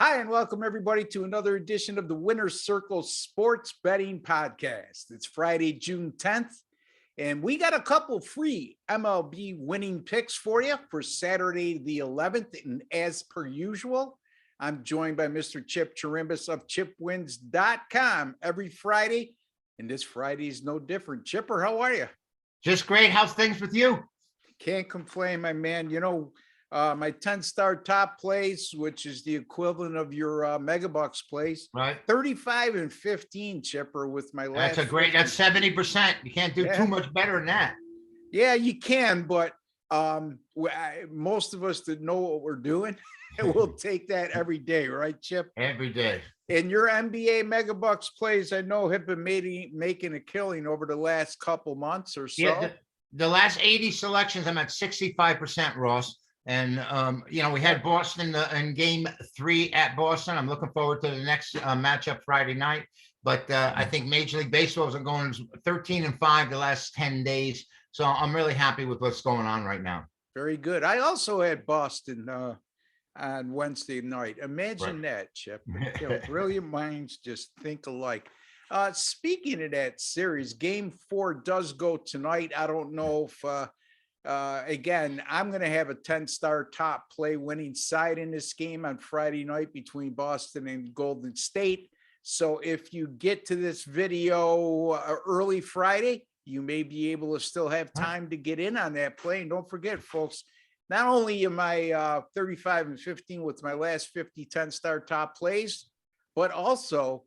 Hi, and welcome everybody to another edition of the Winner's Circle Sports Betting Podcast. It's Friday, June 10th, and we got a couple free MLB winning picks for you for Saturday, the 11th. And as per usual, I'm joined by Mr. Chip Chirimbes of chipwins.com every Friday. And this Friday is no different. Chipper, how are you? Just great. How's things with you? Can't complain, my man. My 10-star top plays, which is the equivalent of your Megabucks plays, Right. 35 and 15, Chipper, with my last. That's 70%. You can't do too much better than that. Yeah, you can, but most of us that know what we're doing, we'll take that every day, right, Chip? Every day. And your NBA Megabucks plays, I know, have been making a killing over the last couple months or so. Yeah, the last 80 selections, I'm at 65%, Ross. And, we had Boston in game 3 at Boston. I'm looking forward to the next matchup Friday night. But I think Major League Baseball is going 13-5 the last 10 days. So I'm really happy with what's going on right now. Very good. I also had Boston on Wednesday night. Imagine that, Chip. Brilliant minds just think alike. Speaking of that series, game 4 does go tonight. I don't know if... again, I'm going to have a 10-star top play winning side in this game on Friday night between Boston and Golden State. So if you get to this video early Friday, you may be able to still have time to get in on that play. And don't forget, folks, not only am I 35 and 15 with my last 50 10-star top plays, but also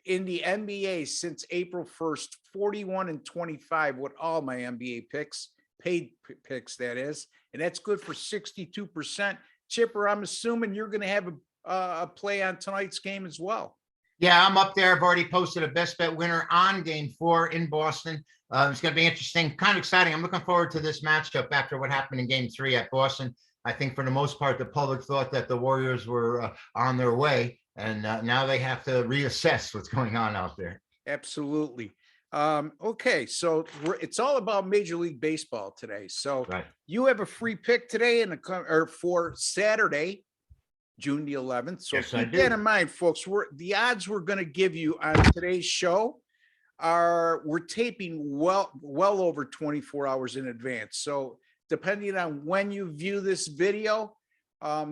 in the NBA since April 1st, 41 and 25 with all my NBA picks, paid picks, that is. And that's good for 62%. Chipper, I'm assuming you're going to have a play on tonight's game as well. Yeah, I'm up there. I've already posted a best bet winner on game 4 in Boston. It's going to be interesting, kind of exciting. I'm looking forward to this matchup after what happened in game 3 at Boston. I think for the most part, the public thought that the Warriors were on their way. And now they have to reassess what's going on out there. Absolutely. Okay, so it's all about Major League Baseball today. So You have a free pick today for Saturday, June the 11th. So yes, keep that in mind, folks. The odds we're going to give you on today's show we're taping well over 24 hours in advance. So depending on when you view this video,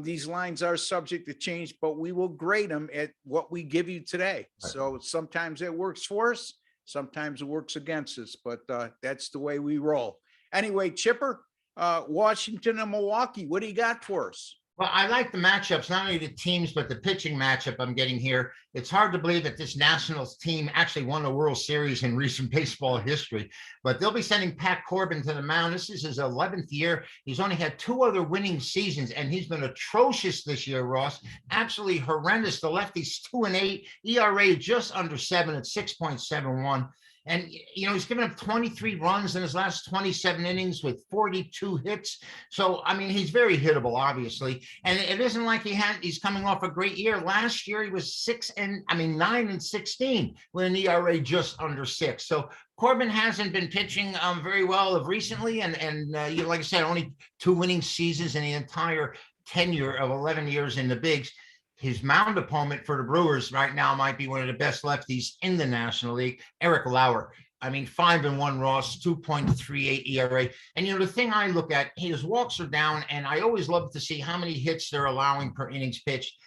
these lines are subject to change, but we will grade them at what we give you today. So sometimes it works for us, sometimes it works against us, but that's the way we roll. Anyway, Chipper, Washington and Milwaukee, what do you got for us? Well, I like the matchups, not only the teams, but the pitching matchup I'm getting here. It's hard to believe that this Nationals team actually won the World Series in recent baseball history, but they'll be sending Pat Corbin to the mound. This is his 11th year. He's only had 2 other winning seasons, and he's been atrocious this year, Ross. Absolutely horrendous. The lefty's 2-8, ERA just under 7 at 6.71. And, he's given up 23 runs in his last 27 innings with 42 hits. So, I mean, he's very hittable, obviously. And it isn't like he's coming off a great year. Last year, he was 9 and 16 with an ERA just under 6. So Corbin hasn't been pitching very well of recently. And like I said, only 2 winning seasons in the entire tenure of 11 years in the bigs. His mound opponent for the Brewers right now might be one of the best lefties in the National League, Eric Lauer. I mean, 5-1 Ross, 2.38 ERA. And, the thing I look at, his walks are down, and I always love to see how many hits they're allowing per innings pitched.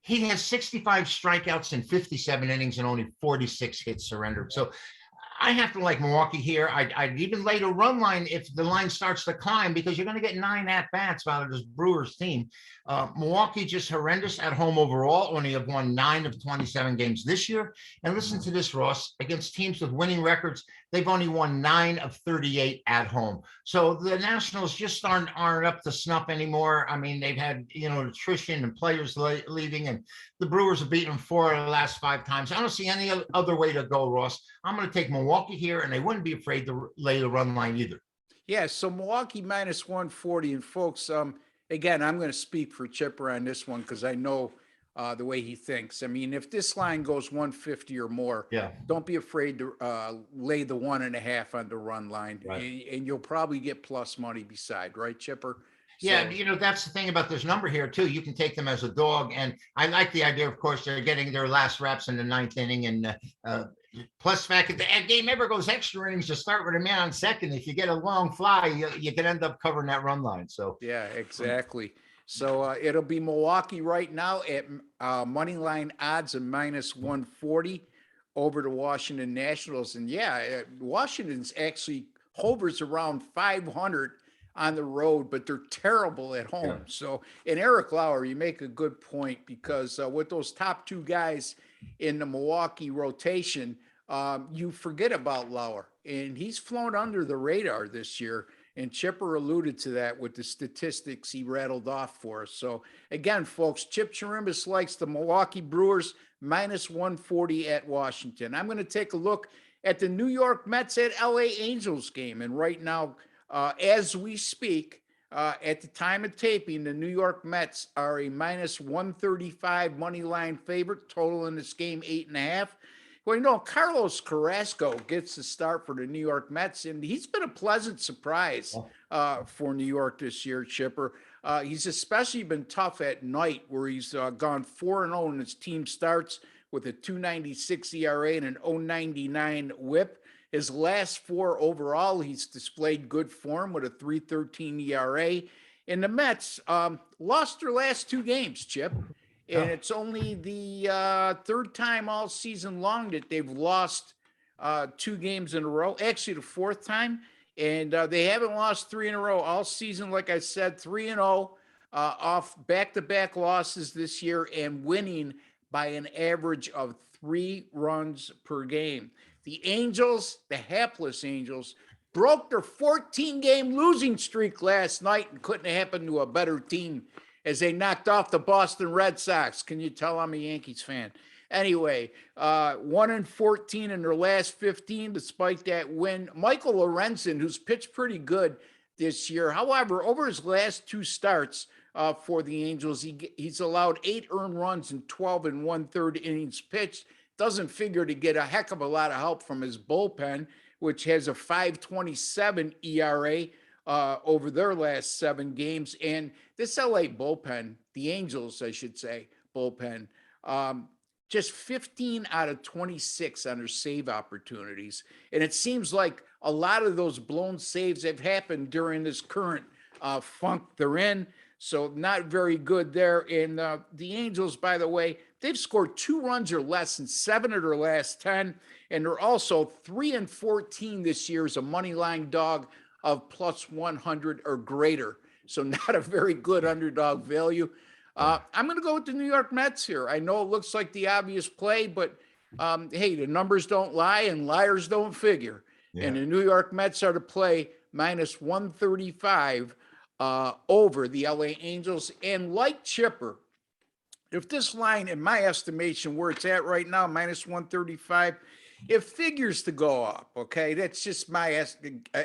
He has 65 strikeouts in 57 innings and only 46 hits surrendered. So I have to like Milwaukee here. I'd even lay the run line if the line starts to climb, because you're going to get 9 at-bats out of this Brewers team. Milwaukee just horrendous at home overall, only have won 9 of 27 games this year. And listen to this, Ross, against teams with winning records, they've only won 9 of 38 at home. So the Nationals just aren't up to snuff anymore. I mean, they've had, attrition and players leaving, and the Brewers have beaten them 4 of the last 5 times. I don't see any other way to go, Ross. I'm going to take Milwaukee here, and they wouldn't be afraid to lay the run line either. Yeah, so Milwaukee minus 140. And folks, again, I'm going to speak for Chipper on this one because I know the way he thinks. I mean, if this line goes 150 or more, don't be afraid to lay the 1.5 on the run line, and you'll probably get plus money beside, right, Chipper? Yeah, So that's the thing about this number here too. You can take them as a dog, and I like the idea. Of course, they're getting their last reps in the ninth inning, and plus fact, if the game ever goes extra innings, you start with a man on second. If you get a long fly, you can end up covering that run line. So yeah, exactly. So it'll be Milwaukee right now at money line odds of -140 over the Washington Nationals. And yeah, Washington's actually hovers around 500 on the road, but they're terrible at home. yeah, So, and Eric Lauer, you make a good point because with those top two guys in the Milwaukee rotation, you forget about Lauer, and he's flown under the radar this year. And Chipper alluded to that with the statistics he rattled off for us. So again, folks, Chip Chirimbes likes the Milwaukee Brewers -140 at Washington. I'm going to take a look at the New York Mets at LA Angels game. And right now, as we speak, at the time of taping, the New York Mets are a -135 money line favorite. Total in this game 8.5. Well, Carlos Carrasco gets the start for the New York Mets, and he's been a pleasant surprise for New York this year, Chipper. He's especially been tough at night, where he's gone 4-0 in his team starts with a 2.96 ERA and an 0.99 WHIP. His last four overall, he's displayed good form with a 3.13 ERA. And the Mets lost their last two games, Chip. And it's only the third time all season long that they've lost two games in a row. Actually, the fourth time. And they haven't lost three in a row all season. Like I said, 3-0 off back-to-back losses this year and winning by an average of 3 runs per game. The Angels, the hapless Angels, broke their 14-game losing streak last night and couldn't happen to a better team as they knocked off the Boston Red Sox. Can you tell I'm a Yankees fan? Anyway, 1-14 in their last 15, despite that win. Michael Lorenzen, who's pitched pretty good this year. However, over his last two starts for the Angels, he's allowed 8 earned runs in 12 1/3 innings pitched. Doesn't figure to get a heck of a lot of help from his bullpen, which has a 5.27 ERA over their last 7 games. And this LA bullpen, the Angels, I should say, bullpen, just 15 out of 26 on their save opportunities. And it seems like a lot of those blown saves have happened during this current funk they're in. So not very good there. And the Angels, by the way, they've scored 2 runs or less in 7 of their last 10. And they're also 3-14 this year as a money line dog of +100 or greater. So not a very good underdog value. I'm going to go with the New York Mets here. I know it looks like the obvious play, but hey, the numbers don't lie and liars don't figure. Yeah. And the New York Mets are to play -135 over the LA Angels. And like Chipper, if this line, in my estimation, where it's at right now, -135, it figures to go up, okay? That's just my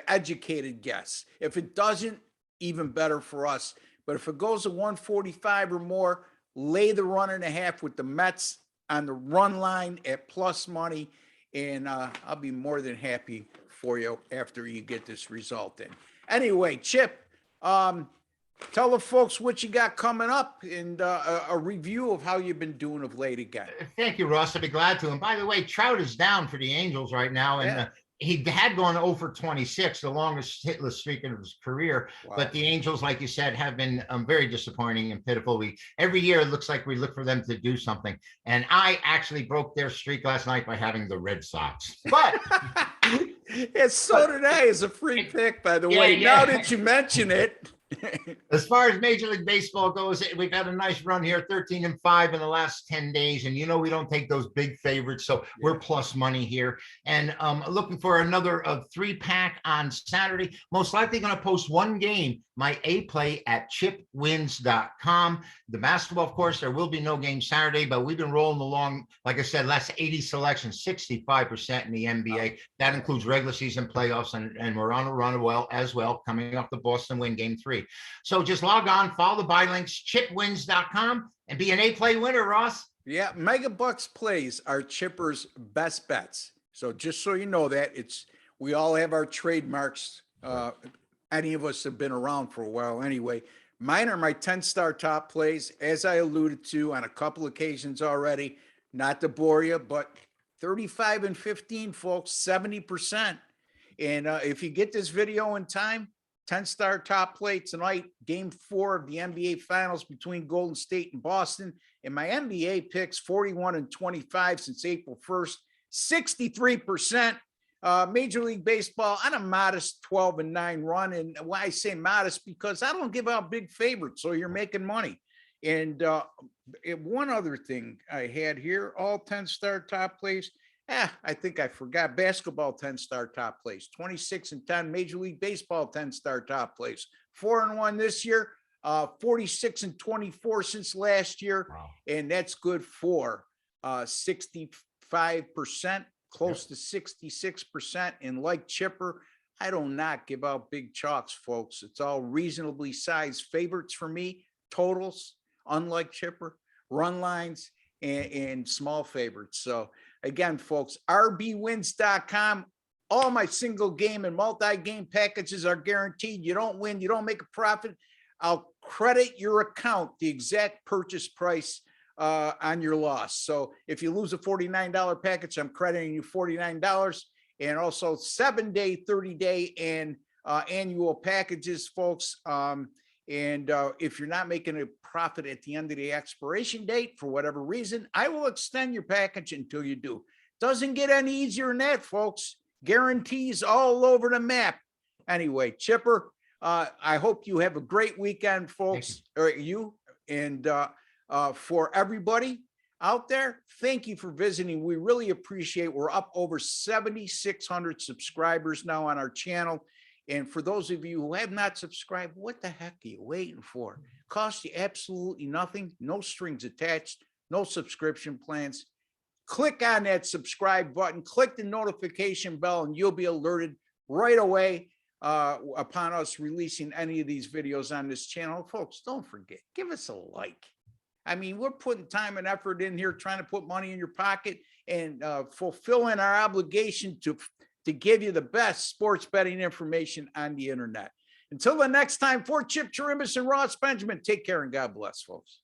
educated guess. If it doesn't, even better for us. But if it goes to 145 or more, lay the 1.5 with the Mets on the run line at plus money, and I'll be more than happy for you after you get this result in. Anyway, Chip, tell the folks what you got coming up and a review of how you've been doing of late again. Thank you, Russ. I'd be glad to. And by the way, Trout is down for the Angels right now. And he had gone 0 for 26, the longest hitless streak in his career. Wow. But the Angels, like you said, have been very disappointing and pitiful. Every year, it looks like we look for them to do something. And I actually broke their streak last night by having the Red Sox. But yes, so did I, as a free pick, by the way. Yeah. Now that you mention it. As far as Major League Baseball goes, we've had a nice run here, 13-5 in the last 10 days. And, we don't take those big favorites. So we're plus money here. And looking for another 3-pack on Saturday. Most likely going to post one game, my A play at chipwins.com. The basketball, of course, there will be no game Saturday, but we've been rolling along. Like I said, last 80 selections, 65% in the NBA. That includes regular season playoffs. And we're on a run as well, coming off the Boston win game 3. So just log on, follow the buy links, chipwins.com, and be an A-play winner, Ross. Yeah, Mega Bucks plays are Chipper's best bets. So just so you know that, we all have our trademarks. Any of us have been around for a while anyway. Mine are my 10-star top plays, as I alluded to on a couple occasions already, not to bore you, but 35 and 15, folks, 70%. And if you get this video in time, 10-star top play tonight, game 4 of the NBA Finals between Golden State and Boston. And my NBA picks 41 and 25 since April 1st, 63%. Major League Baseball on a modest 12 and 9 run. And why I say modest, because I don't give out big favorites, so you're making money. And one other thing I had here, all 10-star top plays. I think I forgot basketball 10-star top plays, 26 and 10. Major League Baseball 10-star top plays, 4-1 this year, 46 and 24 since last year. Wow. And that's good for 65%, close to 66%. And like Chipper, I do not give out big chalks, folks. It's all reasonably sized favorites for me, totals, unlike Chipper, run lines, and small favorites. So again, folks, rbwins.com. All my single game and multi-game packages are guaranteed. You don't win, you don't make a profit, I'll credit your account the exact purchase price on your loss. So if you lose a $49 package, I'm crediting you $49. And also 7-day, 30-day, and annual packages, folks. If you're not making a profit at the end of the expiration date for whatever reason, I will extend your package until you do. Doesn't get any easier than that, folks. Guarantees all over the map. Anyway, Chipper, I hope you have a great weekend, folks. And for everybody out there, thank you for visiting. We really appreciate. We're up over 7,600 subscribers now on our channel. And for those of you who have not subscribed, what the heck are you waiting for? Costs you absolutely nothing, no strings attached, no subscription plans. Click on that subscribe button, click the notification bell, and you'll be alerted right away upon us releasing any of these videos on this channel. Folks, don't forget, give us a like. I mean, we're putting time and effort in here, trying to put money in your pocket and fulfilling our obligation to give you the best sports betting information on the internet. Until the next time, for Chip Chirimbes and Ross Benjamin, take care and God bless, folks.